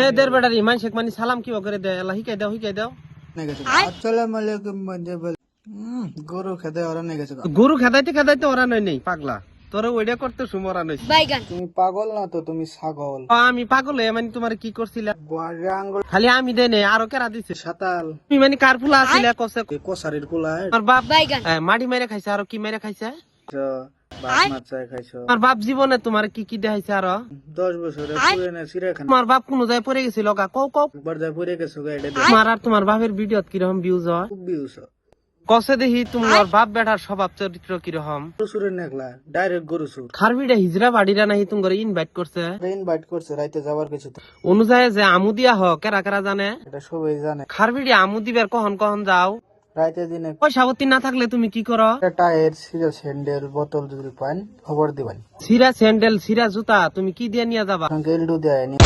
মেয়েদের বেটারি মানুষের মানে সালাম কি করে দেয় আল্লাহ হিকাই দাও আসসালামু আলাইকুম বন্ধু বল গরু খেতে ওরা নিয়ে গেছে গরু খেদাইতে ওরা নয় নেই পাগলা তোরা ওইটা করতে সুমরা নই তুমি পাগল না তো তুমি ছাগল আমি পাগল মানে তোমার কি করছিলাম বড় আঙ্গুল খালি আমি দেই নাই আরো কেরা দিছে সাতাল তুমি মানে কার ফুলা আসিলা কসে কোসারির পোলায় আমার বাপ মাটি মেরে খাইছে আর কি মেরে খাইছে বাপ মাছ খাইছো আমার বাপ জীবনে তোমার কি কি দেখাইছে আর 10 বছরে পুরানা চিড়িয়াখানা তোমার বাপ কোন যায় পড়ে গেছিল গা কও একবার যায় পড়ে গেছো গাড়ি তোমার আর তোমার বাপের ভিডিও কিরকম ভিউজ হয় খুব ভিউজ কসে দেখি তোমার বাপ বেটার স্বভাব চরিত্র কিরকম গরুসুরের নেকলা ডাইরেক্ট গরুসুর খারবিটা হিজরা বাড়িরা নাহি তোমার ইনভাইট করছে ইনভাইট করছে রাইতে যাওয়ার কিছু অনুযায়ী যে আমু দিয়া হ কেরা কেরা জানে এটা সবাই জানে খারবিড়ি আমু দিবার কখন যাও রাইতে দিনে পয়সা পত্তি না থাকলে তুমি কি করো টায়ার সিরা স্যান্ডেল বোতল যদি পান খবর দিবেন সিরা স্যান্ডেল সিরা জুতা তুমি কি দিয়ে নিয়ে যাবা গেলডু দেয়নি